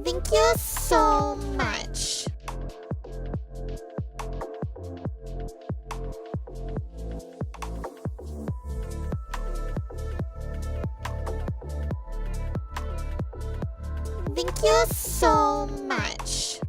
Thank you so much. Thank you so much.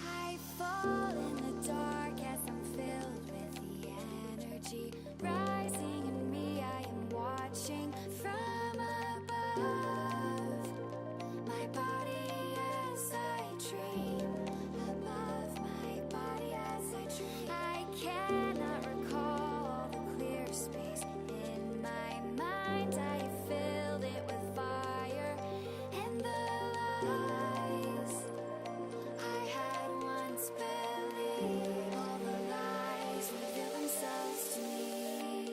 I fall in the dark as I'm filled with the energy rising in me. I am watching from above. My body as I dream. Above my body as I dream. I cannot recall all the clear space in my mind. I filled it with fire and the lies I had once believed. All the lies reveal themselves to me.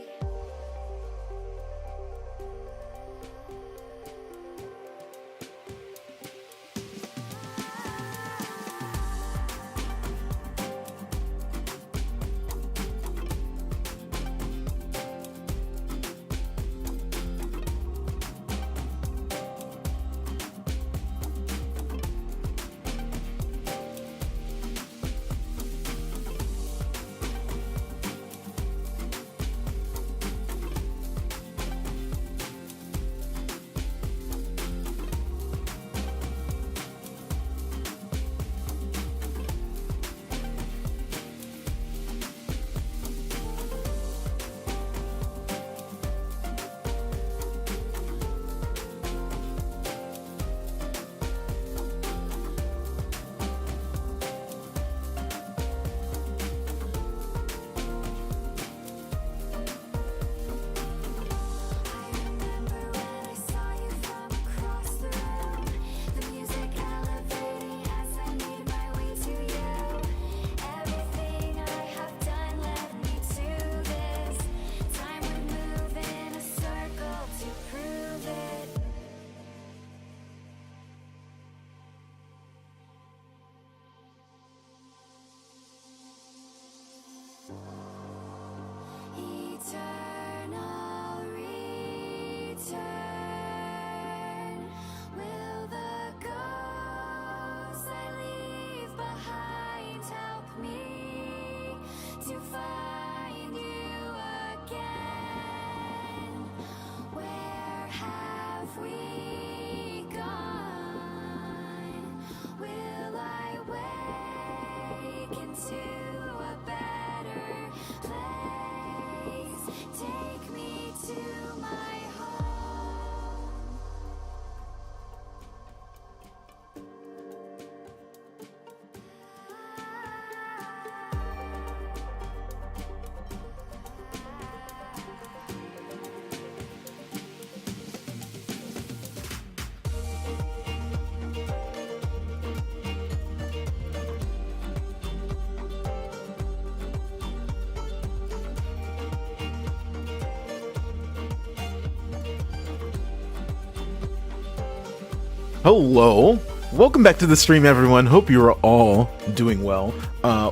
Hello, welcome back to the stream, everyone. Hope you are all doing well.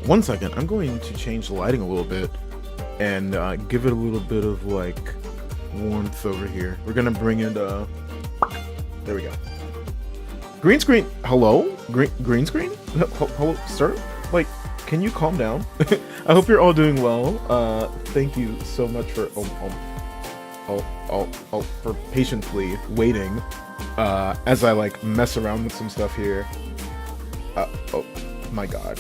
1 second, I'm going to change the lighting a little bit and give it a little bit of like warmth over here. We're gonna bring it. There we go. Green screen. Hello, green screen. Hello, sir. Like, can you calm down? I hope you're all doing well. Thank you so much for for patiently waiting. As I like mess around with some stuff here. Oh my god.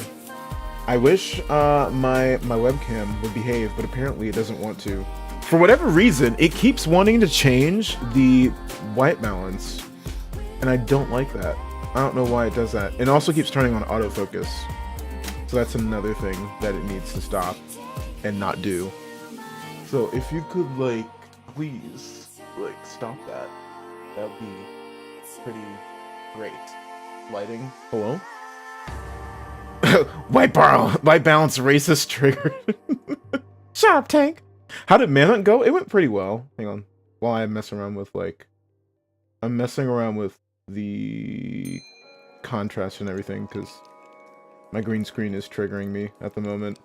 I wish my webcam would behave, but apparently it doesn't want to. For whatever reason, it keeps wanting to change the white balance, and I don't like that. I don't know why it does that. It also keeps turning on autofocus. So that's another thing that it needs to stop and not do. So if you could like please like stop that. That would be pretty great. Lighting. Hello? White balance racist trigger. Shut up, Tank. How did Manhunt go? It went pretty well. Hang on. While I mess around with like... I'm messing around with the contrast and everything because my green screen is triggering me at the moment.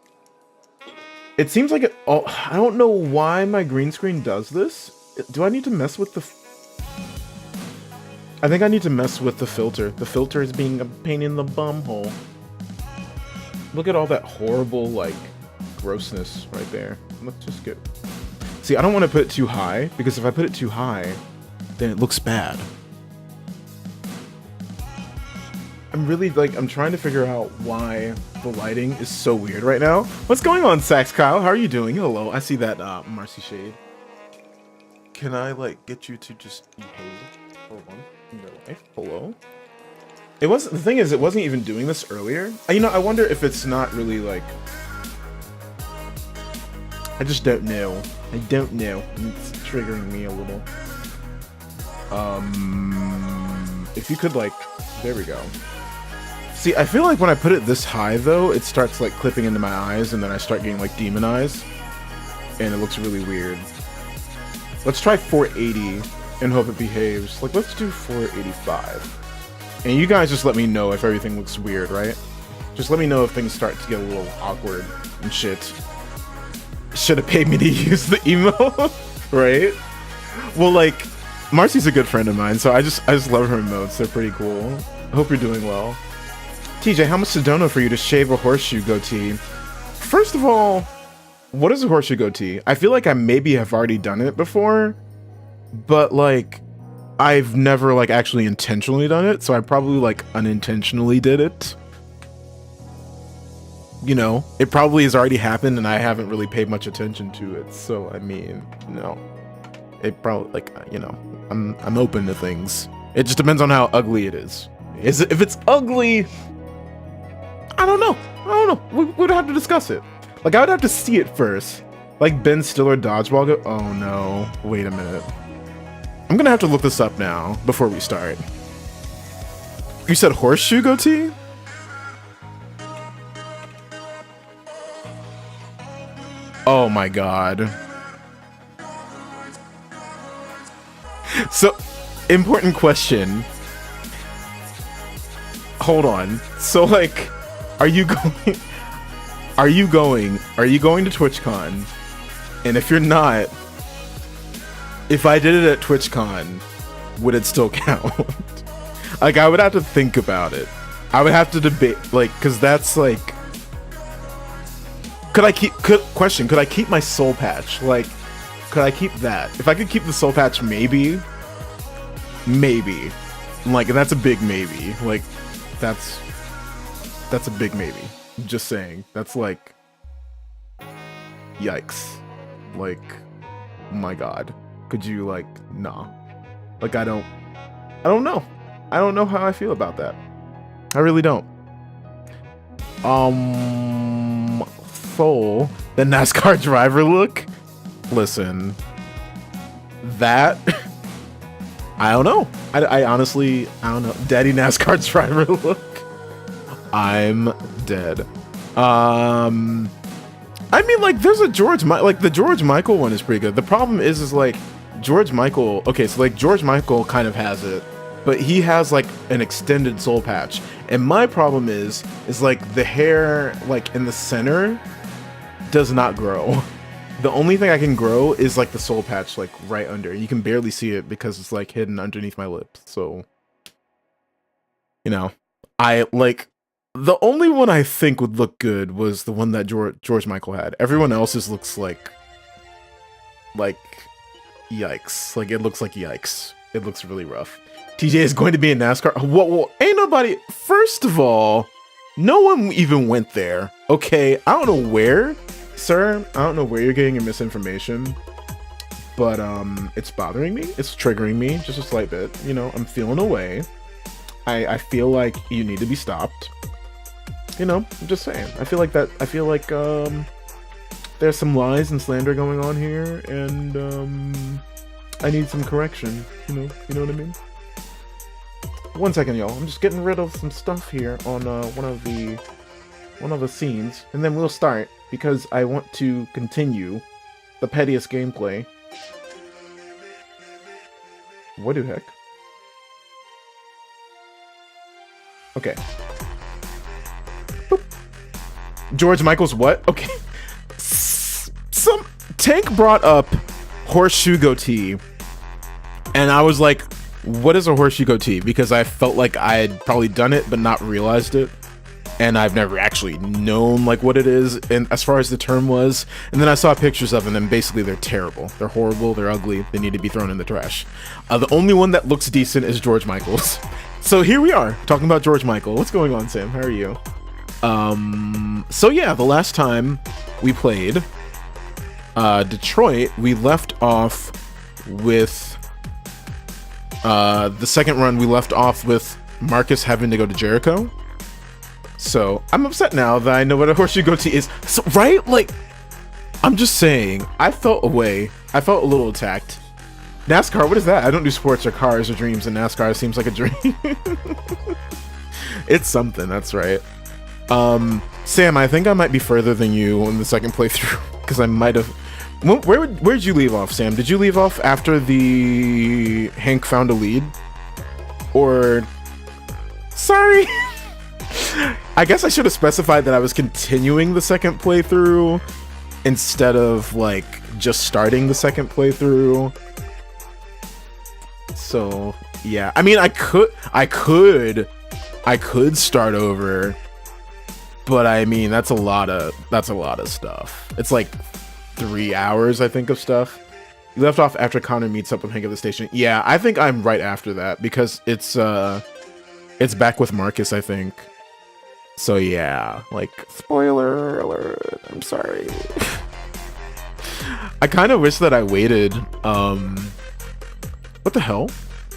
It seems like it... Oh, I don't know why my green screen does this. Do I need to mess with the... I think I need to mess with the filter. The filter is being a pain in the bum hole. Look at all that horrible, like, grossness right there. Let's just get... See, I don't want to put it too high, because if I put it too high, then it looks bad. I'm really, like, I'm trying to figure out why the lighting is so weird right now. What's going on, Sax Kyle? How are you doing? Hello. I see that, Marcy Shade. Can I, like, get you to just behave? Hold on. In real life. Hello? It wasn't, the thing is, it wasn't even doing this earlier. You know, I wonder if it's not really like... I just don't know. I don't know. It's triggering me a little. If you could like... There we go. See, I feel like when I put it this high though, it starts like clipping into my eyes and then I start getting like demon eyes. And it looks really weird. Let's try 480. And hope it behaves. Like, let's do 485. And you guys just let me know if everything looks weird, right? Just let me know if things start to get a little awkward and shit. Should have paid me to use the emo, right? Well, like, Marcy's a good friend of mine, so I just love her emotes. They're pretty cool. I hope you're doing well. TJ, how much Sedona for you to shave a horseshoe goatee? First of all, what is a horseshoe goatee? I feel like I maybe have already done it before. But, like, I've never, like, actually intentionally done it, so I probably, like, unintentionally did it. You know, it probably has already happened, and I haven't really paid much attention to it, so, I mean, no. It probably, like, you know, I'm open to things. It just depends on how ugly it is. If it's ugly, I don't know. We would have to discuss it. Like, I would have to see it first. Like, Ben Stiller dodgeball go- Oh, no. Wait a minute. I'm gonna have to look this up now before we start. You said horseshoe goatee? Oh my god. So, important question. Hold on. So like, are you going to TwitchCon? And if you're not, if I did it at TwitchCon, would it still count? Like, I would have to think about it. I would have to debate, like, because that's like... Could I keep my soul patch? Like, could I keep that? If I could keep the soul patch, maybe. Maybe. Like, and that's a big maybe. Like, that's a big maybe. I'm just saying. That's like... Yikes. Like, my god. Could you, like, nah. Like, I don't know. I don't know how I feel about that. I really don't. Soul, the NASCAR driver look? Listen. That... I don't know. I honestly, I don't know. Daddy NASCAR driver look? I'm dead. I mean, like, there's a the George Michael one is pretty good. The problem is like, George Michael, okay, so like George Michael kind of has it, but he has like an extended soul patch. And my problem is like the hair like in the center does not grow. The only thing I can grow is like the soul patch like right under. You can barely see it because it's like hidden underneath my lips. So, you know, I like the only one I think would look good was the one that George Michael had. Everyone else's looks like yikes. Like it looks like yikes. It looks really rough. TJ is going to be in NASCAR. Whoa, ain't nobody. First of all, no one even went there. Okay, I don't know where. Sir, I don't know where you're getting your misinformation, but it's bothering me. It's triggering me just a slight bit. You know, I'm feeling away. I feel like you need to be stopped. You know, I'm just saying. I feel like there's some lies and slander going on here, and I need some correction. You know what I mean? One second, y'all. I'm just getting rid of some stuff here on one of the scenes, and then we'll start. Because I want to continue the pettiest gameplay. What the heck? Okay. Boop. George Michael's what? Okay. Some Tank brought up horseshoe goatee. And I was like, what is a horseshoe goatee? Because I felt like I had probably done it, but not realized it. And I've never actually known like what it is and as far as the term was. And then I saw pictures of them and basically they're terrible. They're horrible, they're ugly, they need to be thrown in the trash. The only one that looks decent is George Michael's. So here we are, talking about George Michael. What's going on, Sam? How are you? So yeah, the last time we played Detroit, we left off with the second run, we left off with Marcus having to go to Jericho. So I'm upset now that I know what a horseshoe goatee is. So, right? Like, I'm just saying, I felt away. I felt a little attacked. NASCAR, what is that? I don't do sports or cars or dreams, and NASCAR seems like a dream. It's something, that's right. Sam, I think I might be further than you in the second playthrough, because I might have... Where'd you leave off, Sam? Did you leave off after the Hank found a lead? Or... Sorry! I guess I should have specified that I was continuing the second playthrough instead of like just starting the second playthrough. So yeah, I mean, I could start over, but I mean that's a lot of stuff. It's like 3 hours, I think, of stuff. You left off after Connor meets up with Hank at the station. Yeah, I think I'm right after that because it's back with Marcus, I think. So yeah, like, spoiler alert, I'm sorry. I kind of wish that I waited, what the hell?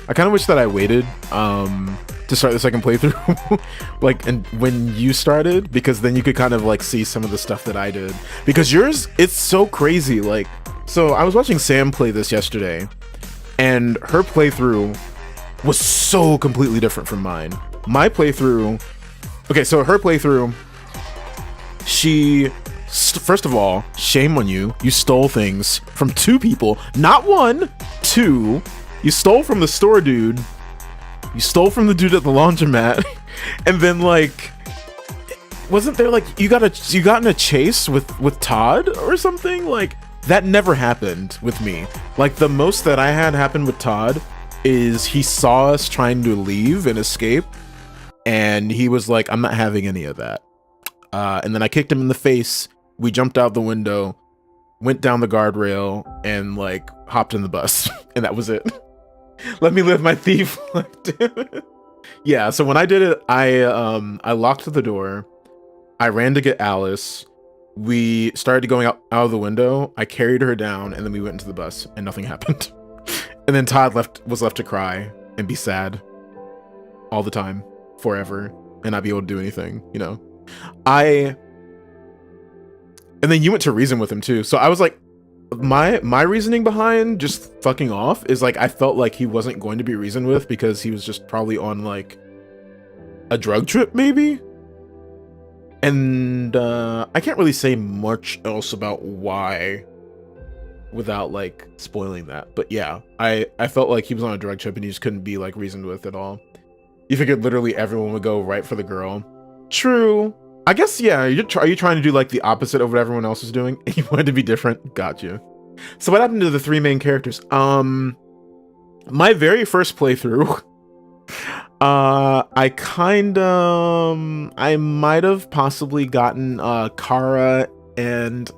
I kind of wish that I waited, to start the second playthrough, like, and when you started, because then you could kind of, like, see some of the stuff that I did. Because yours, it's so crazy, like, so I was watching Sam play this yesterday, and her playthrough was so completely different from mine. My playthrough... Okay, so her playthrough, first of all, shame on you. You stole things from 2 people. Not 1, 2. You stole from the store dude. You stole from the dude at the laundromat. And then, like, wasn't there, like, you got in a chase with Todd or something? Like, that never happened with me. Like, the most that I had happen with Todd is he saw us trying to leave and escape. And he was like, I'm not having any of that. And then I kicked him in the face. We jumped out the window, went down the guardrail, and like hopped in the bus. And that was it. Let me live my thief life, damn it. Yeah, so when I did it, I locked the door. I ran to get Alice. We started going out of the window. I carried her down, and then we went into the bus, and nothing happened. And then Todd was left to cry and be sad all the time. Forever, and not be able to do anything, you know. And then you went to reason with him too. So I was like, my reasoning behind just fucking off is like I felt like he wasn't going to be reasoned with because he was just probably on like a drug trip maybe. And I can't really say much else about why without like spoiling that. But yeah, I felt like he was on a drug trip and he just couldn't be like reasoned with at all. You figured literally everyone would go right for the girl. True. I guess, yeah, are you trying to do like the opposite of what everyone else is doing? You wanted to be different? Gotcha. So what happened to the 3 main characters? My very first playthrough, I might have possibly gotten Kara and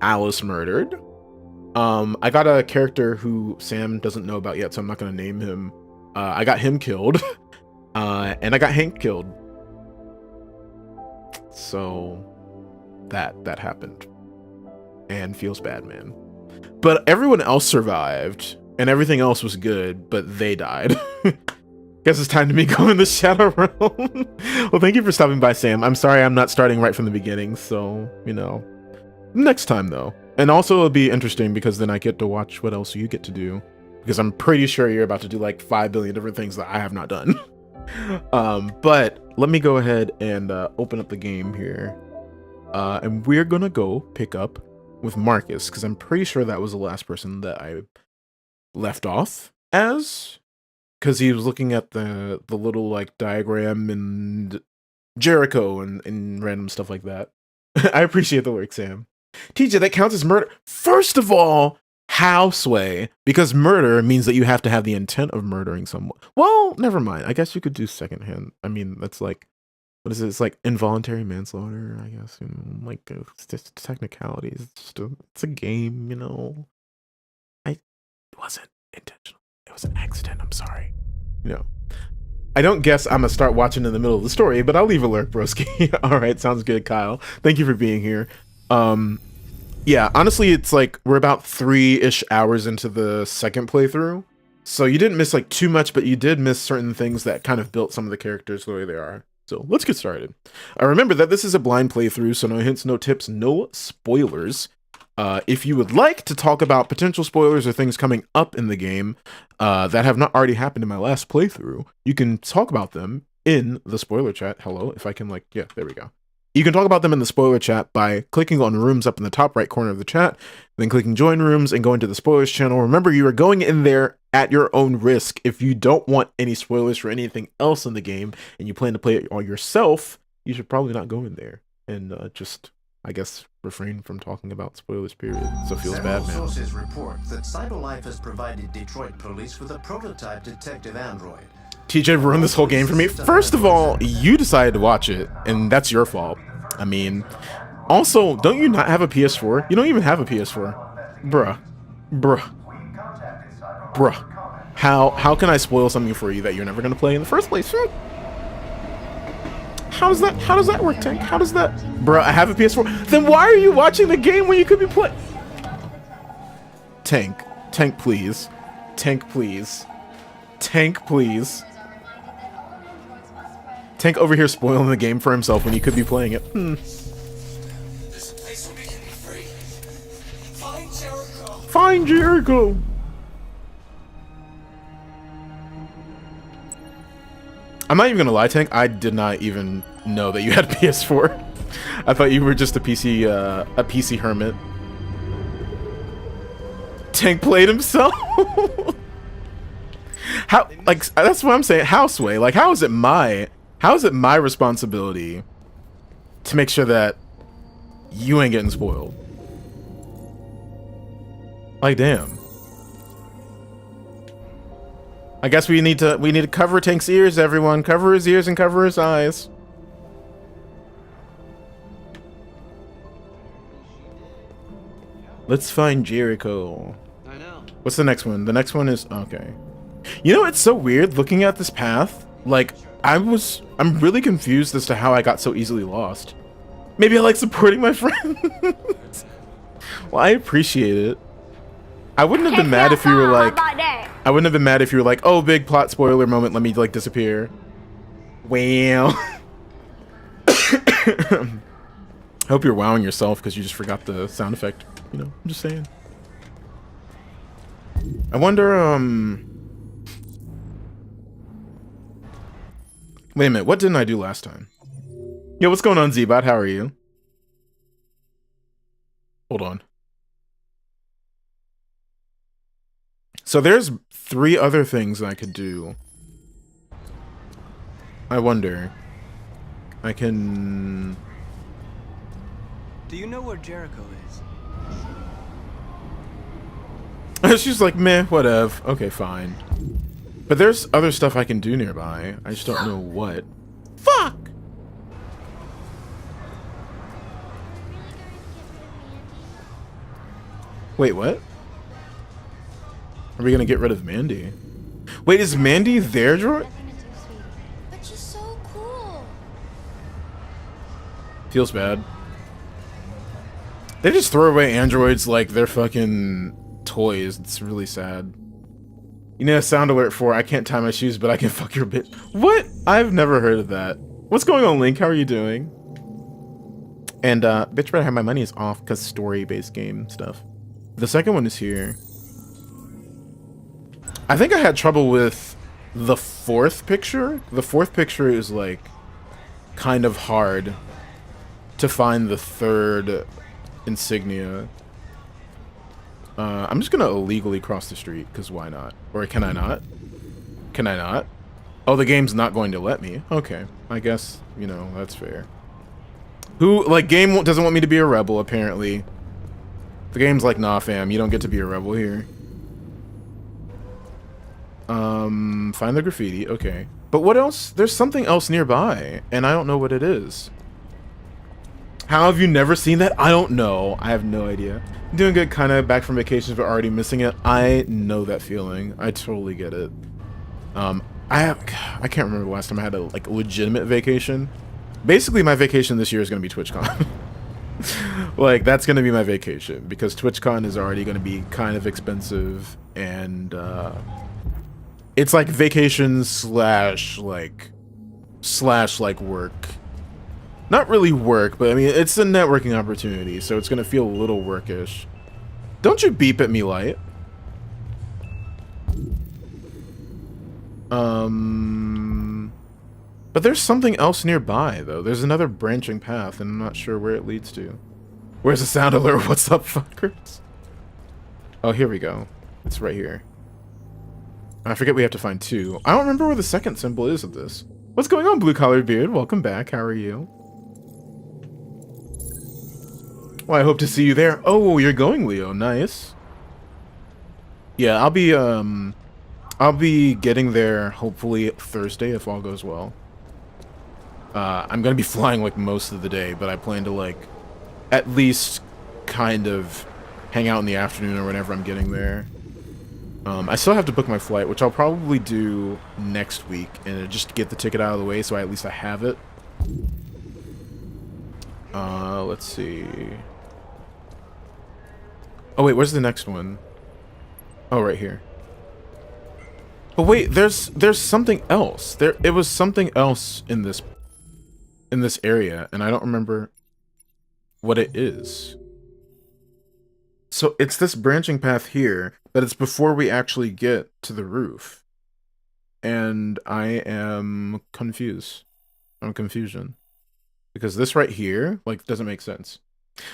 Alice murdered. I got a character who Sam doesn't know about yet, so I'm not gonna name him. I got him killed. And I got Hank killed. So that happened. And feels bad, man. But everyone else survived, and everything else was good, but they died. Guess it's time to me go in the Shadow Realm. Well, thank you for stopping by, Sam. I'm sorry I'm not starting right from the beginning, so, you know. Next time, though. And also, it'll be interesting, because then I get to watch what else you get to do. Because I'm pretty sure you're about to do, like, 5 billion different things that I have not done. But let me go ahead and open up the game here. And we're gonna go pick up with Marcus, because I'm pretty sure that was the last person that I left off as, because he was looking at the little like diagram and Jericho and random stuff like that. I appreciate the work, Sam. TJ, that counts as murder. First of all, how, Sway? Because murder means that you have to have the intent of murdering someone. Well, never mind. I guess you could do secondhand. I mean, that's like, what is it? It's like involuntary manslaughter, I guess. You know, like, it's just technicalities. It's a game, you know. It wasn't intentional. It was an accident. I'm sorry. You know. I don't guess I'm gonna start watching in the middle of the story, but I'll leave a lurk, broski. All right, sounds good, Kyle. Thank you for being here. Yeah, honestly, it's like we're about 3-ish hours into the second playthrough, so you didn't miss like too much, but you did miss certain things that kind of built some of the characters the way they are. So let's get started. Remember that this is a blind playthrough, so no hints, no tips, no spoilers. If you would like to talk about potential spoilers or things coming up in the game that have not already happened in my last playthrough, you can talk about them in the spoiler chat. Hello, if I can like, yeah, there we go. You can talk about them in the spoiler chat by clicking on rooms up in the top right corner of the chat, then clicking join rooms and going to the spoilers channel. Remember, you are going in there at your own risk. If you don't want any spoilers for anything else in the game and you plan to play it all yourself, you should probably not go in there and just, I guess, refrain from talking about spoilers, period. So it feels bad, man. Several sources report that CyberLife has provided Detroit police with a prototype detective android. TJ ruined this whole game for me. First of all, you decided to watch it, and that's your fault. I mean, also, don't you not have a PS4? You don't even have a PS4. Bruh. How can I spoil something for you that you're never gonna play in the first place? How does that work, Tank? How does that? Bruh, I have a PS4. Then why are you watching the game when you could be playing? Tank, please. Tank, please. Tank over here spoiling the game for himself when he could be playing it. This place will be free. Find Jericho. Find Jericho. I'm not even gonna lie, Tank. I did not even know that you had PS4. I thought you were just a PC hermit. Tank played himself. How? Like, that's what I'm saying. Houseway. Like, how is it my responsibility to make sure that you ain't getting spoiled? Like, damn. I guess we need to cover Tank's ears, everyone. Cover his ears and cover his eyes. Let's find Jericho. I know. What's the next one? The next one is okay. You know, it's so weird looking at this path. Like, I'm really confused as to how I got so easily lost. Maybe I like supporting my friends. Well, I appreciate it. I wouldn't have been mad if you were like, oh, big plot spoiler moment, let me like disappear. Well. Hope you're wowing yourself because you just forgot the sound effect. You know, I'm just saying. I wonder, wait a minute, what didn't I do last time? Yo, what's going on, Z-Bot? How are you? Hold on. So there's 3 other things I could do. I wonder. I can... Do you know where Jericho is? She's like, meh, whatever. Okay, fine. But there's other stuff I can do nearby. I just don't know what. Fuck! Wait, what? Are we gonna get rid of Mandy? Wait, is Mandy there, droid? But she's so cool. Feels bad. They just throw away androids like they're fucking toys. It's really sad. You know, sound alert for I can't tie my shoes, but I can fuck your bitch. What? I've never heard of that. What's going on, Link? How are you doing? And bitch better have my money is off because story-based game stuff. The second one is here. I think I had trouble with the 4th picture. The 4th picture is like kind of hard to find the 3rd insignia. I'm just gonna illegally cross the street because why not? Or can I not? Can I not? Oh, the game's not going to let me. Okay, I guess, you know, that's fair. Who, like, game doesn't want me to be a rebel, apparently. The game's like, nah, fam, you don't get to be a rebel here. Find the graffiti, okay. But what else? There's something else nearby, and I don't know what it is. How have you never seen that? I don't know. I have no idea. Doing good, kind of back from vacations, but already missing it. I know that feeling. I totally get it. I can't remember the last time I had a like legitimate vacation. Basically, my vacation this year is going to be TwitchCon. Like, that's going to be my vacation because TwitchCon is already going to be kind of expensive, and it's like vacation slash like work. Not really work, but I mean, it's a networking opportunity, so it's going to feel a little workish. Don't you beep at me, Light. But there's something else nearby, though. There's another branching path, and I'm not sure where it leads to. Where's the sound alert? What's up, fuckers? Oh, here we go. It's right here. I forget we have to find 2. I don't remember where the second symbol is of this. What's going on, blue-collared beard? Welcome back. How are you? Well, I hope to see you there. Oh, you're going, Leo. Nice. Yeah, I'll be getting there hopefully Thursday if all goes well. I'm gonna be flying like most of the day, but I plan to like at least kind of hang out in the afternoon or whenever I'm getting there. I still have to book my flight, which I'll probably do next week, and just to get the ticket out of the way so at least I have it. Let's see. Oh wait, where's the next one? Oh, right here. But wait, there's something else. It was something else in this area, and I don't remember what it is. So it's this branching path here, but it's before we actually get to the roof. And I am confused. I'm confusion. Because this right here, like, doesn't make sense.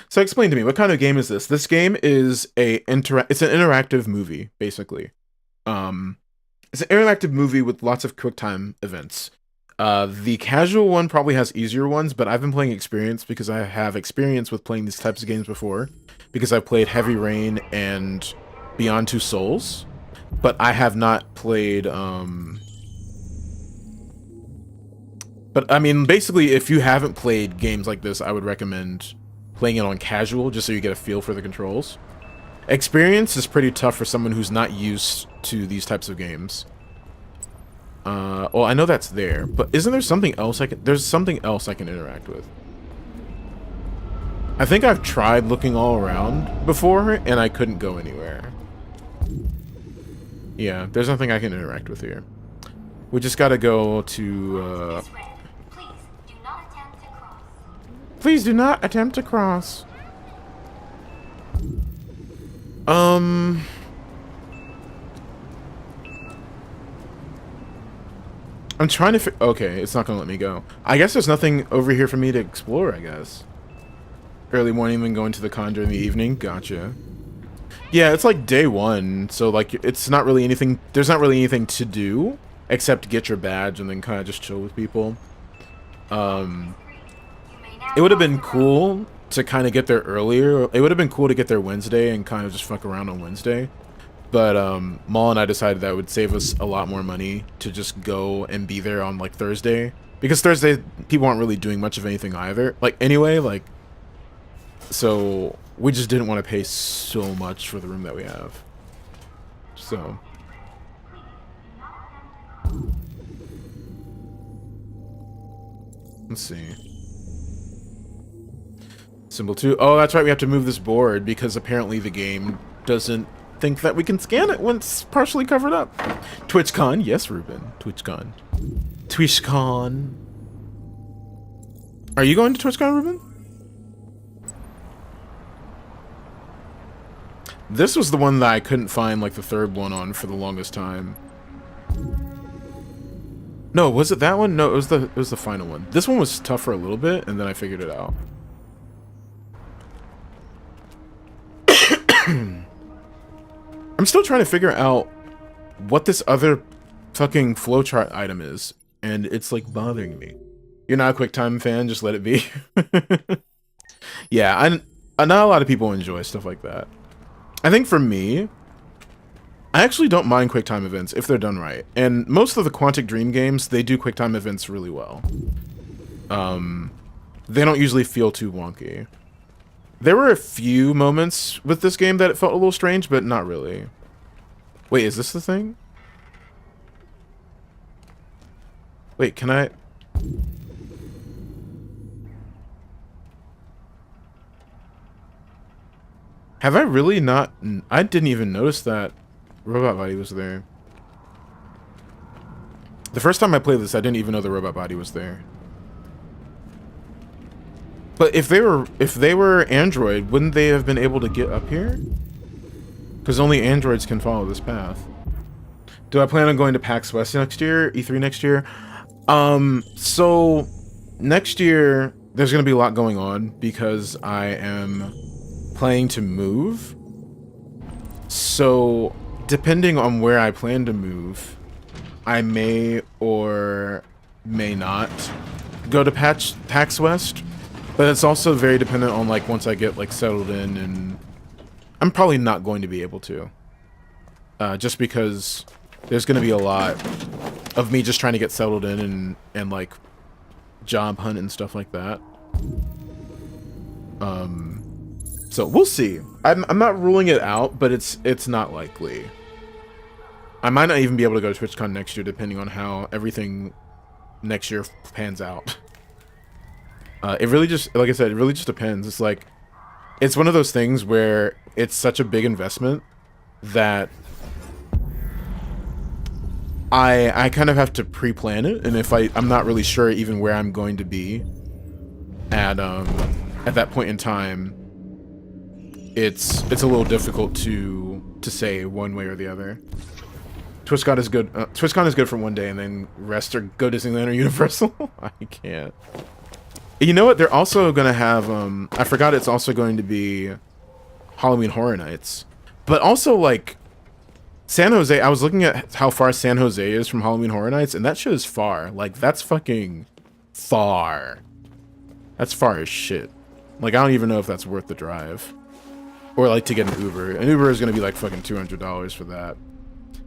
So explain to me, what kind of game is this? This game is it's an interactive movie, basically. It's an interactive movie with lots of QuickTime events. The casual one probably has easier ones, but I've been playing Experience because I have experience with playing these types of games before. Because I've played Heavy Rain and Beyond Two Souls. But I have not played, But, I mean, basically, if you haven't played games like this, I would recommend playing it on casual, just so you get a feel for the controls. Experience is pretty tough for someone who's not used to these types of games. Well, I know that's there, but isn't there something else there's something else I can interact with. I think I've tried looking all around before, and I couldn't go anywhere. Yeah, there's nothing I can interact with here. We just gotta go to, Please do not attempt to cross. I'm trying to okay, it's not gonna let me go. I guess there's nothing over here for me to explore, I guess. Early morning, then going to the con during the evening. Gotcha. Yeah, it's like day one, so like it's not really anything. There's not really anything to do except get your badge and then kind of just chill with people. It would have been cool to kind of get there earlier. It would have been cool to get there Wednesday and kind of just fuck around on Wednesday. But Maul and I decided that would save us a lot more money to just go and be there on like Thursday, because Thursday people aren't really doing much of anything either. Like anyway, like so we just didn't want to pay so much for the room that we have. So let's see. Symbol 2. Oh, that's right. We have to move this board because apparently the game doesn't think that we can scan it when it's partially covered up. TwitchCon. Yes, Ruben. TwitchCon. TwitchCon. Are you going to TwitchCon, Ruben? This was the one that I couldn't find like the third one on for the longest time. No, was it that one? No, it was the final one. This one was tough for a little bit, and then I figured it out. I'm still trying to figure out what this other fucking flowchart item is, and it's like bothering me. You're not a QuickTime fan, just let it be. Yeah, I not a lot of people enjoy stuff like that. I think for me, I actually don't mind QuickTime events if they're done right. And most of the Quantic Dream games, they do QuickTime events really well. They don't usually feel too wonky. There were a few moments with this game that it felt a little strange, but not really. Wait, is this the thing? Wait, can I... Have I really not... I didn't even notice that robot body was there. The first time I played this, I didn't even know the robot body was there. But if they were Android, wouldn't they have been able to get up here? Because only androids can follow this path. Do I plan on going to PAX West next year? E3 next year? So next year there's going to be a lot going on because I am planning to move. So depending on where I plan to move, I may or may not go to PAX West. But it's also very dependent on like once I get like settled in, and I'm probably not going to be able to. Just because there's going to be a lot of me just trying to get settled in and like job hunt and stuff like that. So we'll see. I'm not ruling it out, but it's not likely. I might not even be able to go to TwitchCon next year depending on how everything next year pans out. It really just, like I said, it really just depends. It's like, it's one of those things where it's such a big investment that I kind of have to pre-plan it, and if I'm not really sure even where I'm going to be at that point in time, it's a little difficult to say one way or the other. TwitchCon is good. TwitchCon is good for one day, and then rest or go Disneyland or Universal. I can't. You know what? They're also gonna have I forgot it's also going to be Halloween Horror Nights. But also like San Jose, I was looking at how far San Jose is from Halloween Horror Nights, and that shit is far. Like that's fucking far. That's far as shit. Like I don't even know if that's worth the drive. Or like to get an Uber. An Uber is gonna be like fucking $200 for that.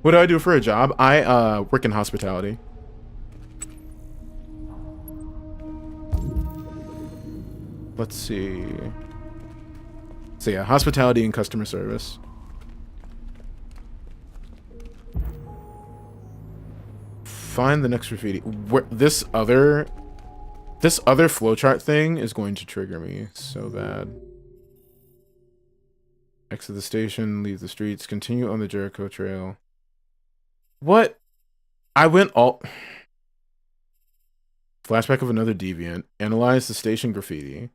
What do I do for a job? I work in hospitality. Let's see. So yeah, hospitality and customer service. Find the next graffiti. Where this other flowchart thing is going to trigger me so bad. Exit the station, leave the streets, continue on the Jericho Trail. What? I went all... Flashback of another deviant. Analyze the station graffiti.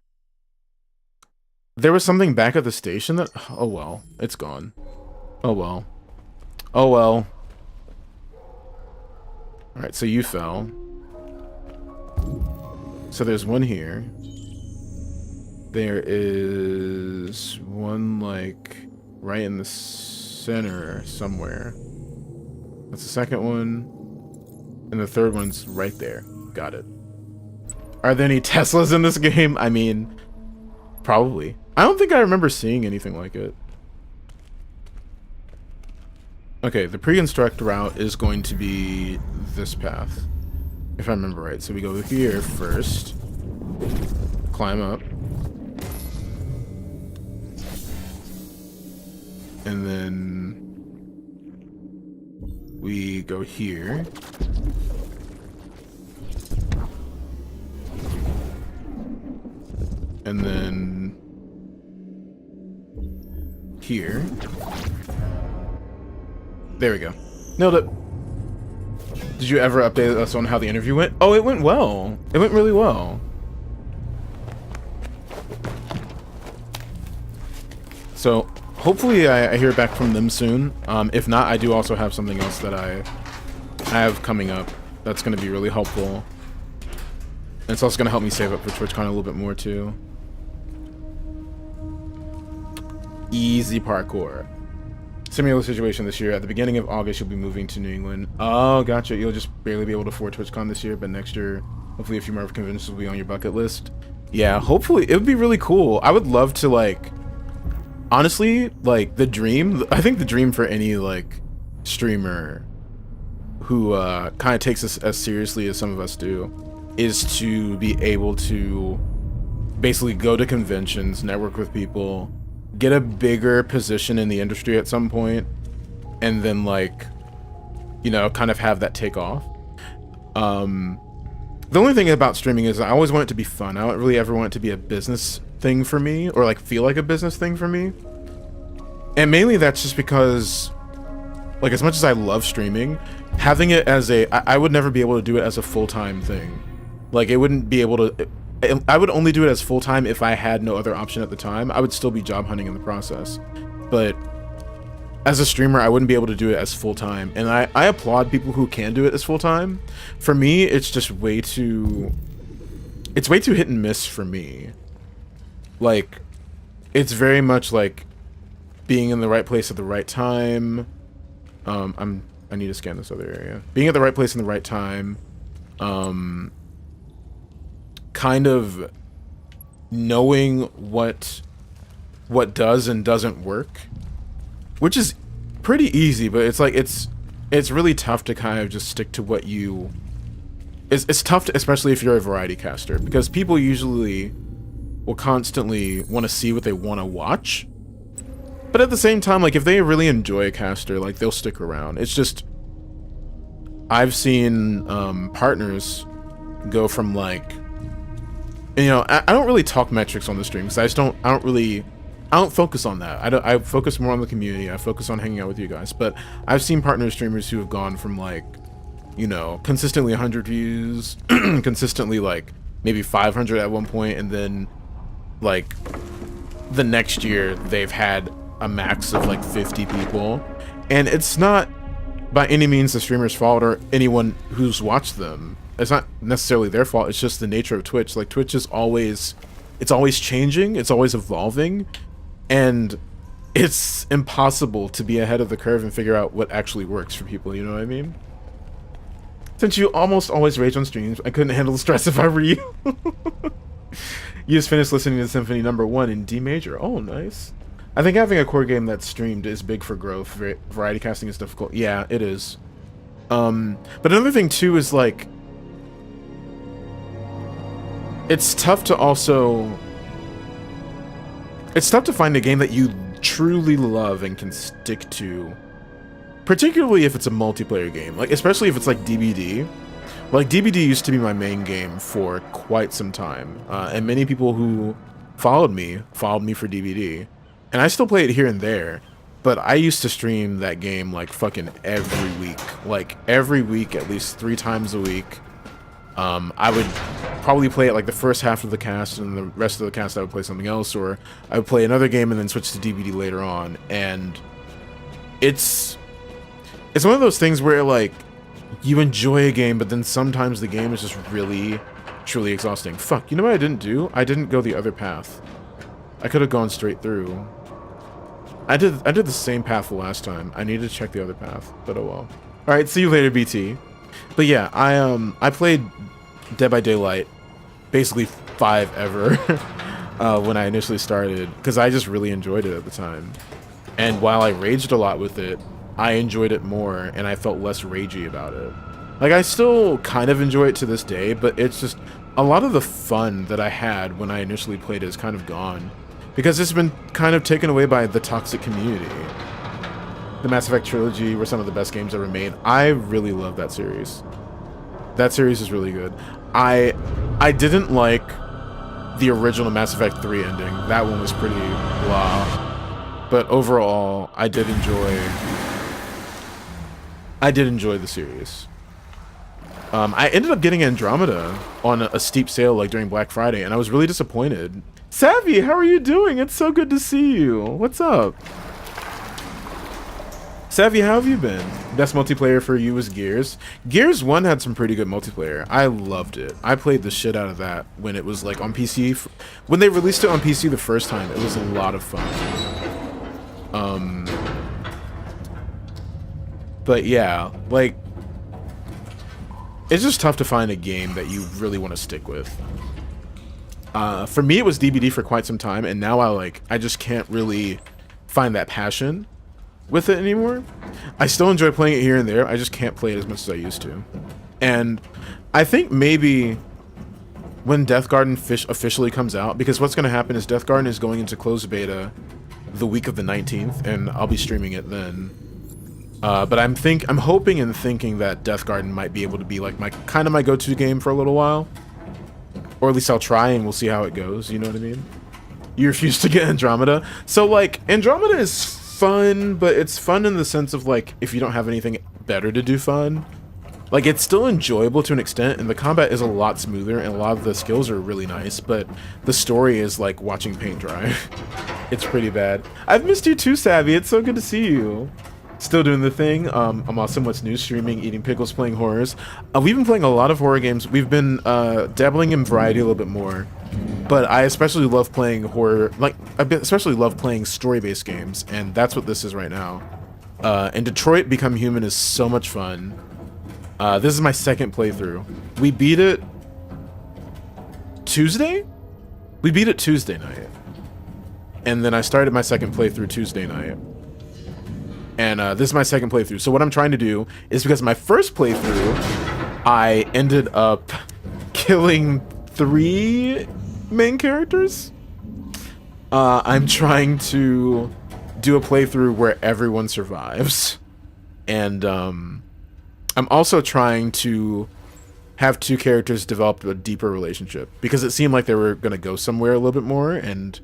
There was something back at the station that... Oh well, it's gone. Oh well. Oh well. Alright, so you fell. So there's one here. There is one like right in the center somewhere. That's the second one. And the third one's right there. Got it. Are there any Teslas in this game? I mean, probably. I don't think I remember seeing anything like it. Okay, the pre-construct route is going to be this path, if I remember right. So we go here first, climb up, and then we go here. And then here. There we go. Nailed it. Did you ever update us on how the interview went? Oh, it went well. It went really well. So hopefully I hear back from them soon. If not, I do also have something else that I have coming up that's going to be really helpful. And it's also going to help me save up for TwitchCon a little bit more too. Easy parkour. Similar situation this year. At the beginning of August, you'll be moving to New England. Oh, gotcha. You'll just barely be able to afford TwitchCon this year, but next year, hopefully a few more conventions will be on your bucket list. Yeah, hopefully. It would be really cool. I would love to, like, honestly, like, the dream, I think the dream for any, like, streamer who kind of takes this as seriously as some of us do is to be able to basically go to conventions, network with people, get a bigger position in the industry at some point, and then, like, you know, kind of have that take off. The only thing about streaming is I always want it to be fun. I don't really ever want it to be a business thing for me, or like feel like a business thing for me. And mainly that's just because, like, as much as I love streaming, having it as I would never be able to do it as a full-time thing. Like, it wouldn't be able to, I would only do it as full-time if I had no other option at the time. I would still be job hunting in the process. But as a streamer, I wouldn't be able to do it as full-time. And I applaud people who can do it as full-time. For me, it's just way too hit and miss for me. Like, it's very much like being in the right place at the right time. I need to scan this other area. Being at the right place in the right time. Kind of knowing what does and doesn't work, which is pretty easy, but it's like it's really tough to kind of just stick to what you. It's tough to, especially if you're a variety caster, because people usually will constantly want to see what they want to watch, but at the same time, like, if they really enjoy a caster, like, they'll stick around. It's just, I've seen partners go from, like, you know, I don't really talk metrics on the stream because I don't focus on that. I focus more on the community. I focus on hanging out with you guys. But I've seen partner streamers who have gone from, like, you know, consistently 100 views, consistently, like, maybe 500 at one point, and then, like, the next year they've had a max of, like, 50 people. And it's not by any means the streamer's fault or anyone who's watched them. It's not necessarily their fault. It's just the nature of Twitch. Like, Twitch is always changing. It's always evolving. And it's impossible to be ahead of the curve and figure out what actually works for people. You know what I mean? Since you almost always rage on streams, I couldn't handle the stress if I were you. You just finished listening to Symphony No. 1 in D major. Oh, nice. I think having a core game that's streamed is big for growth. Variety casting is difficult. Yeah, it is. But another thing, too, is, like, it's tough to find a game that you truly love and can stick to, particularly if it's a multiplayer game, like, especially if it's like DBD. Like, DBD used to be my main game for quite some time, and many people who followed me for DBD, and I still play it here and there, but I used to stream that game like fucking every week, at least 3 times a week. I would probably play it like the first half of the cast, and the rest of the cast I would play something else, or I would play another game and then switch to DBD later on. And it's one of those things where, like, you enjoy a game, but then sometimes the game is just really, truly exhausting. Fuck, you know what I didn't do? I didn't go the other path. I could have gone straight through. I did the same path the last time. I need to check the other path, but oh well. All right, see you later, BT. But yeah, I played Dead by Daylight basically 5 ever when I initially started because I just really enjoyed it at the time. And while I raged a lot with it, I enjoyed it more and I felt less ragey about it. Like, I still kind of enjoy it to this day, but it's just a lot of the fun that I had when I initially played it is kind of gone because it's been kind of taken away by the toxic community. The Mass Effect trilogy were some of the best games ever made. I really love that series. That series is really good. I didn't like the original Mass Effect 3 ending. That one was pretty blah. But overall, I did enjoy the series. I ended up getting Andromeda on a steep sale like during Black Friday, and I was really disappointed. Savvy, how are you doing? It's so good to see you. What's up? Savvy, how have you been? Best multiplayer for you was Gears. Gears 1 had some pretty good multiplayer. I loved it. I played the shit out of that when it was like on PC. When they released it on PC the first time, it was a lot of fun. But yeah, like, it's just tough to find a game that you really want to stick with. For me, it was DBD for quite some time, and now I just can't really find that passion with it anymore. I still enjoy playing it here and there. I just can't play it as much as I used to. And I think maybe when Death Garden officially comes out, because what's going to happen is Death Garden is going into closed beta the week of the 19th, and I'll be streaming it then. But I'm hoping and thinking that Death Garden might be able to be like my go-to game for a little while. Or at least I'll try and we'll see how it goes, you know what I mean? You refuse to get Andromeda. So like, Andromeda is fun, but it's fun in the sense of like, if you don't have anything better to do fun. Like, it's still enjoyable to an extent, and the combat is a lot smoother, and a lot of the skills are really nice, but the story is like watching paint dry. It's pretty bad. I've missed you too, Savvy. It's so good to see you. Still doing the thing. I'm awesome. What's new? Streaming, eating pickles, playing horrors. We've been playing a lot of horror games. We've been dabbling in variety a little bit more, but I especially love playing horror. Like, especially love playing story-based games, and that's what this is right now. And Detroit Become Human is so much fun. This is my second playthrough. We beat it Tuesday? We beat it Tuesday night, and then I started my second playthrough Tuesday night. And this is my second playthrough. So what I'm trying to do is, because my first playthrough, I ended up killing 3 main characters. I'm trying to do a playthrough where everyone survives. And I'm also trying to have 2 characters develop a deeper relationship, because it seemed like they were going to go somewhere a little bit more, and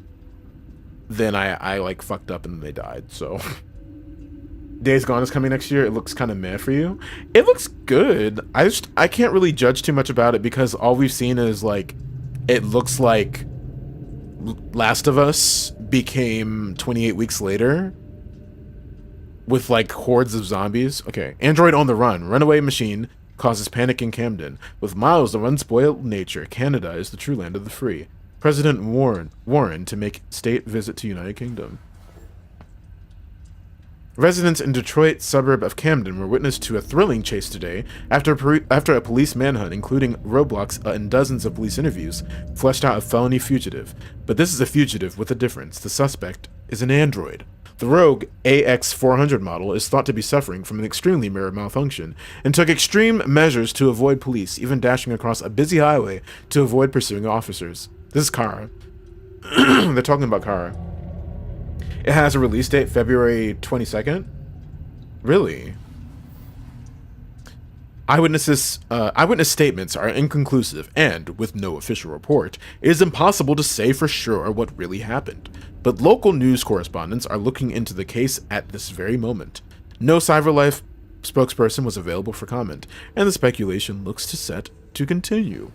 then I like fucked up and they died, so... Days Gone is coming next year. It looks kind of meh for you. It looks good. I can't really judge too much about it because all we've seen is like, it looks like Last of Us became 28 weeks later with like hordes of zombies. Okay, Android on the run. Runaway machine causes panic in Camden. With miles of unspoiled nature, Canada is the true land of the free. President Warren to make state visit to United Kingdom. Residents in Detroit suburb of Camden were witness to a thrilling chase today after a police manhunt, including roadblocks and dozens of police interviews, fleshed out a felony fugitive. But this is a fugitive with a difference. The suspect is an android. The rogue AX400 model is thought to be suffering from an extremely mirror malfunction and took extreme measures to avoid police, even dashing across a busy highway to avoid pursuing officers. This is Kara. They're talking about Kara. It has a release date, February 22nd. Really? Eyewitness statements are inconclusive, and, with no official report, it is impossible to say for sure what really happened. But local news correspondents are looking into the case at this very moment. No CyberLife spokesperson was available for comment, and the speculation looks set to continue.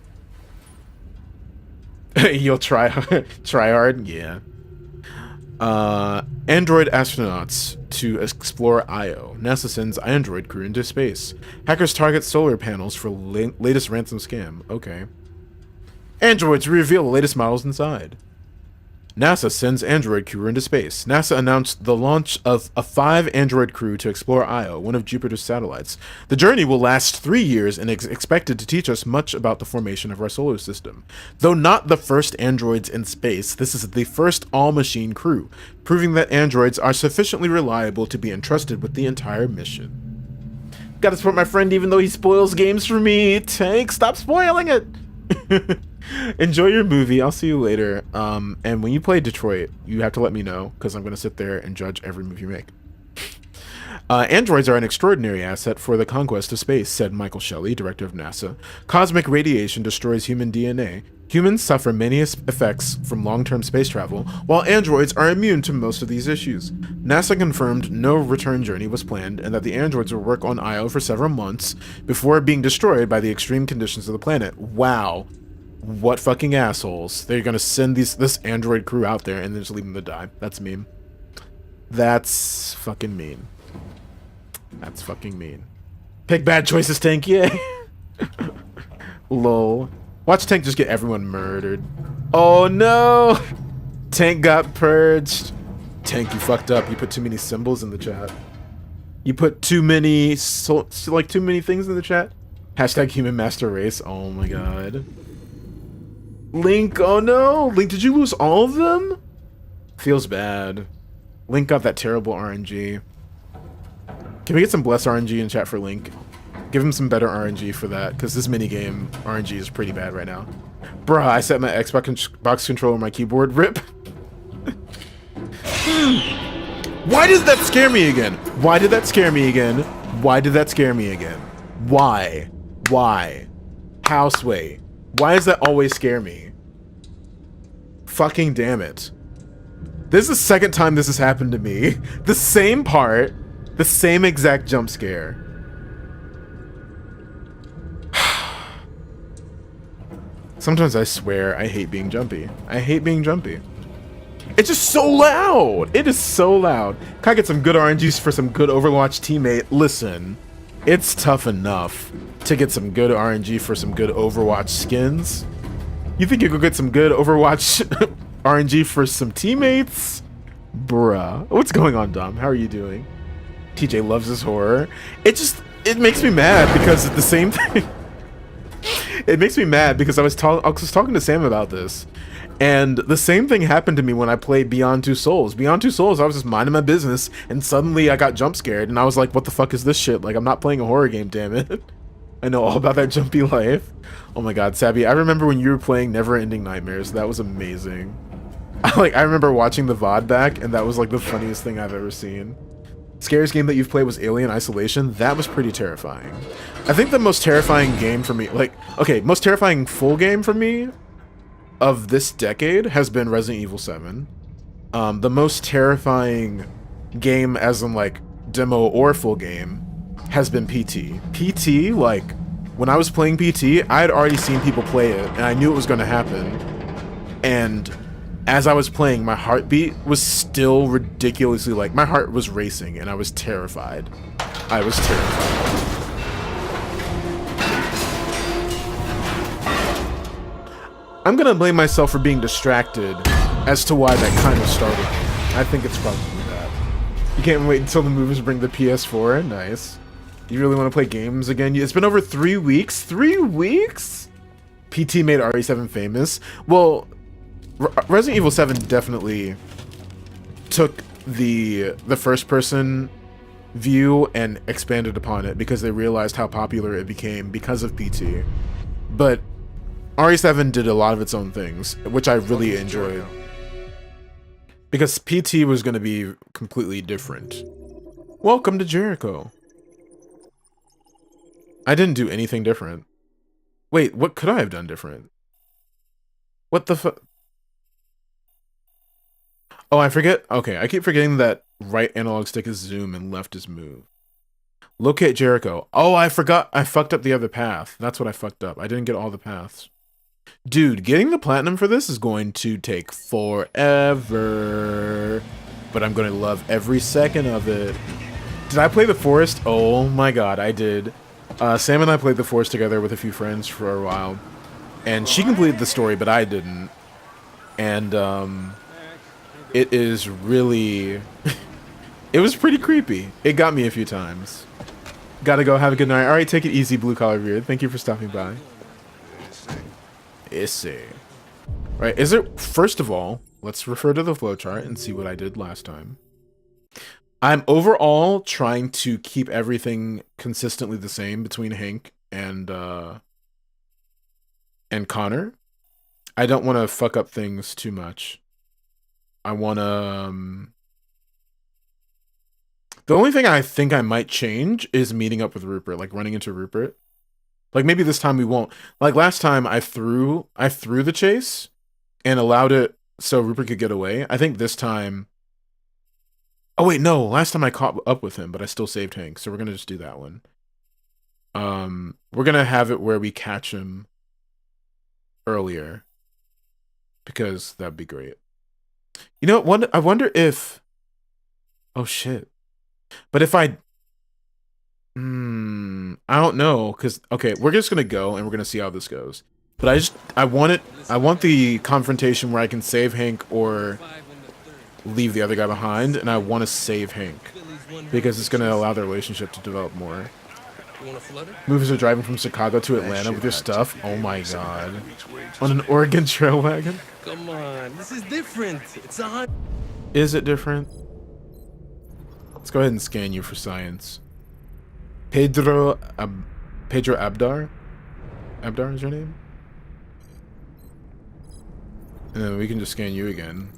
You'll try hard? Yeah. Android astronauts to explore Io. NASA sends Android crew into space. Hackers target solar panels for latest ransom scam. Okay. Androids reveal the latest models inside. NASA sends android crew into space. NASA announced the launch of a 5 android crew to explore Io, one of Jupiter's satellites. The journey will last 3 years and is expected to teach us much about the formation of our solar system. Though not the first androids in space, this is the first all-machine crew, proving that androids are sufficiently reliable to be entrusted with the entire mission. Gotta support my friend even though he spoils games for me. Tank, stop spoiling it! Enjoy your movie. I'll see you later. And when you play Detroit, you have to let me know, because I'm going to sit there and judge every move you make. Androids are an extraordinary asset for the conquest of space, said Michael Shelley, director of NASA. Cosmic radiation destroys human DNA. Humans suffer many effects from long-term space travel, while androids are immune to most of these issues. NASA confirmed no return journey was planned and that the androids will work on Io for several months before being destroyed by the extreme conditions of the planet. Wow. What fucking assholes. They're gonna send this android crew out there and then just leave them to die. That's mean. That's fucking mean. That's fucking mean. Pick bad choices, Tank, yay! Lol. Watch Tank just get everyone murdered. Oh no! Tank got purged. Tank, you fucked up. You put too many symbols in the chat. You put too many, too many things in the chat. Hashtag human master race. Oh my god. Link, oh no! Link, did you lose all of them? Feels bad. Link got that terrible RNG. Can we get some bless RNG in chat for Link? Give him some better RNG for that, because this minigame RNG is pretty bad right now. Bruh, I set my Xbox controller on my keyboard. RIP. Why did that scare me again? Why did that scare me again? Why did that scare me again? Why? Why? Houseway. Why does that always scare me? Fucking damn it. This is the second time this has happened to me. The same part. The same exact jump scare. Sometimes I swear I hate being jumpy. I hate being jumpy. It's just so loud. It is so loud. Can I get some good RNGs for some good Overwatch teammate? Listen, it's tough enough to get some good RNG for some good Overwatch skins. You think you could get some good Overwatch RNG for some teammates? Bruh. What's going on, Dom? How are you doing? TJ loves his horror. It makes me mad because it's the same thing. It makes me mad because I was talking to Sam about this. And the same thing happened to me when I played Beyond Two Souls. Beyond Two Souls, I was just minding my business, and suddenly I got jump scared, and I was like, what the fuck is this shit? Like, I'm not playing a horror game, damn it. I know all about that jumpy life. Oh my god, Sabby, I remember when you were playing Never Ending Nightmares. That was amazing. I remember watching the VOD back, and that was like the funniest thing I've ever seen. Scariest game that you've played was Alien Isolation. That was pretty terrifying. I think the most terrifying game for me, most terrifying full game for me of this decade has been Resident Evil 7. The most terrifying game, as in like demo or full game, has been PT. PT, like, when I was playing PT, I had already seen people play it, and I knew it was going to happen. And as I was playing, my heartbeat was still ridiculously, like, my heart was racing, and I was terrified. I was terrified. I'm gonna blame myself for being distracted as to why that kind of started. I think it's probably that. You can't wait until the movies bring the PS4. Nice. You really want to play games again? It's been over 3 weeks. 3 weeks? PT made RE7 famous. Well, Resident Evil 7 definitely took the first-person view and expanded upon it because they realized how popular it became because of PT. But RE7 did a lot of its own things, which I really enjoyed. Because PT was going to be completely different. Welcome to Jericho. I didn't do anything different. Wait, what could I have done different? What the fuck? Oh, I forget. Okay, I keep forgetting that right analog stick is zoom and left is move. Locate Jericho. Oh, I forgot. I fucked up the other path. That's what I fucked up. I didn't get all the paths. Dude, getting the platinum for this is going to take forever. But I'm going to love every second of it. Did I play the forest? Oh my god, I did. Sam and I played the forest together with a few friends for a while. And she completed the story, but I didn't. And, it is really... It was pretty creepy. It got me a few times. Gotta go. Have a good night. All right, take it easy, Blue Collar Beard. Thank you for stopping by. Issy. Right, is it... First of all, let's refer to the flowchart and see what I did last time. I'm overall trying to keep everything consistently the same between Hank and Connor. I don't want to fuck up things too much. I want to... The only thing I think I might change is meeting up with Rupert, like running into Rupert. Like maybe this time we won't. Like last time I threw the chase and allowed it so Rupert could get away. I think this time... Oh wait, no. Last time I caught up with him, but I still saved Hank. So we're going to just do that one. We're going to have it where we catch him earlier. Because that'd be great. You know what? I wonder if... Oh shit. But if I don't know, because okay, we're just gonna go and we're gonna see how this goes. But I want the confrontation where I can save Hank or leave the other guy behind, and I want to save Hank because it's gonna allow their relationship to develop more. Movies are driving from Chicago to Atlanta with your stuff. Oh my god, on an Oregon Trail wagon. Come on, this is different. It's a... Is it different? Let's go ahead and scan you for science. Pedro Abdar? Abdar is your name? And then we can just scan you again.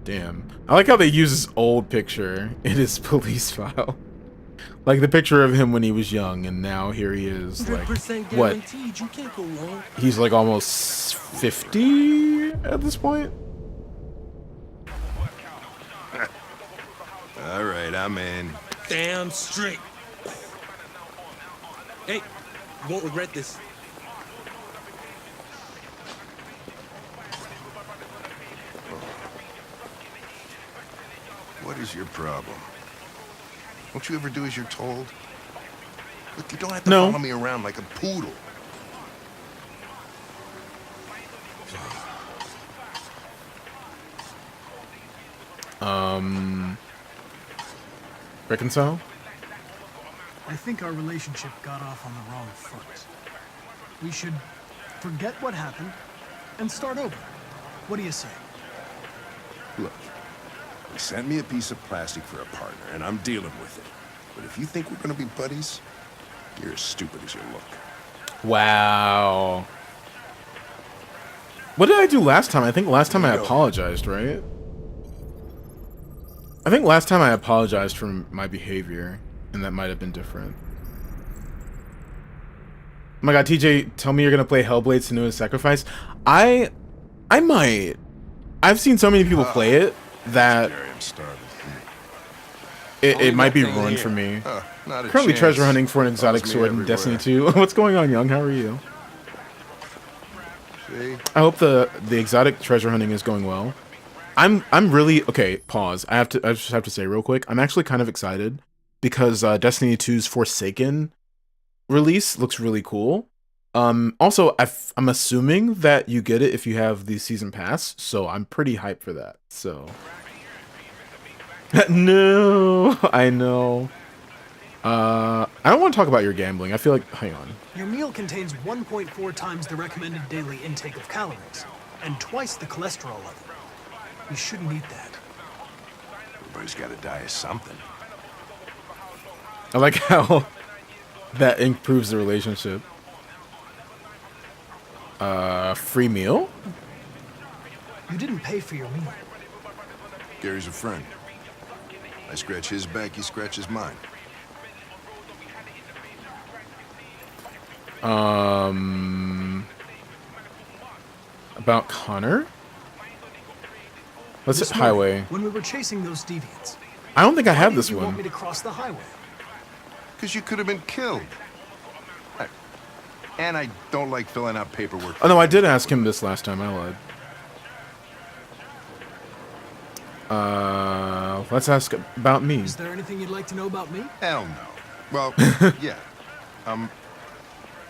Damn. I like how they use this old picture in his police file. Like the picture of him when he was young, and now here he is, like, what? You can't go wrong. He's like almost 50 at this point? All right, I'm in. Damn straight. Hey, you won't regret this. What is your problem? Don't you ever do as you're told? Look, you don't have to follow me around like a poodle. Reconcile? I think our relationship got off on the wrong foot. We should forget what happened and start over. What do you say? Look, you sent me a piece of plastic for a partner, and I'm dealing with it. But if you think we're gonna be buddies, you're as stupid as you look. Wow. What did I do last time? I think last time I apologized, right? I think last time I apologized for my behavior, and that might have been different. Oh my god, TJ, tell me you're gonna play Hellblade: Senua's Sacrifice. I might. I've seen so many people play it that it might be ruined for me. Currently treasure hunting for an exotic sword in Destiny 2. What's going on, Young? How are you? I hope the exotic treasure hunting is going well. I'm really okay. Pause. I just have to say real quick. I'm actually kind of excited because Destiny 2's Forsaken release looks really cool. Also, I'm assuming that you get it if you have the season pass, so I'm pretty hyped for that. So no, I know. I don't want to talk about your gambling. I feel like, hang on. Your meal contains 1.4 times the recommended daily intake of calories and twice the cholesterol level. You shouldn't eat that. Everybody's got to die of something. I like how that improves the relationship. Free meal? You didn't pay for your meal. Gary's a friend. I scratch his back, he scratches mine. About Connor? Let's hit highway. When we were chasing those deviants. I don't think I have this You want one. me to cross the highway? Because you could have been killed. And I don't like filling out paperwork. Oh no, I did ask him this last time. I lied. Let's ask about me. Is there anything you'd like to know about me? Hell no. Well, yeah.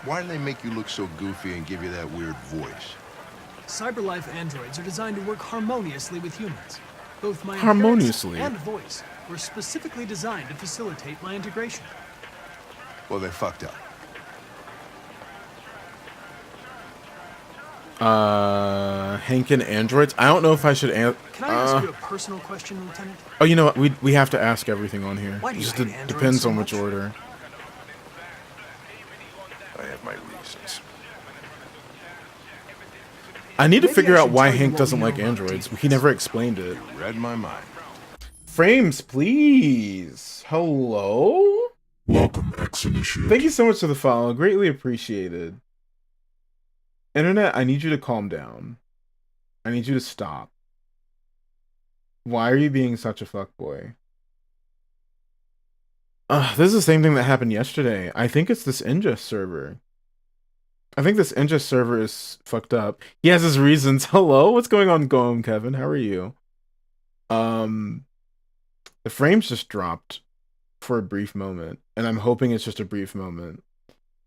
Why do they make you look so goofy and give you that weird voice? CyberLife androids are designed to work harmoniously with humans. Both my Harmoniously. appearance and voice were specifically designed to facilitate my integration. Well, they fucked up. Hank and androids? I don't know if I should Can I ask you a personal question, Lieutenant? Oh, you know what? We have to ask everything on here. Why do you Just hate androids depends so on which much? order. I have my reasons. I need to Maybe figure I out should why tell you Hank what we doesn't know like about androids. demons. He never explained it. You read my mind. Frames, please. Hello? Welcome, X Initiate. Thank you so much for the follow. Greatly appreciated. Internet, I need you to calm down. I need you to stop. Why are you being such a fuckboy? This is the same thing that happened yesterday. I think it's this Ingest server. I think this Ingest server is fucked up. He has his reasons. Hello? What's going on, Kevin? How are you? The frames just dropped for a brief moment, and I'm hoping it's just a brief moment.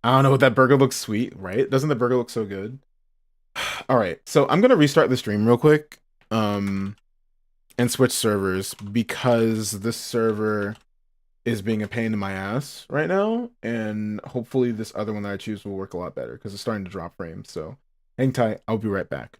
I don't know, that burger looks sweet, right? Doesn't the burger look so good? All right, so I'm gonna restart the stream real quick, and switch servers because this server is being a pain in my ass right now, and hopefully this other one that I choose will work a lot better because it's starting to drop frames. So hang tight, I'll be right back.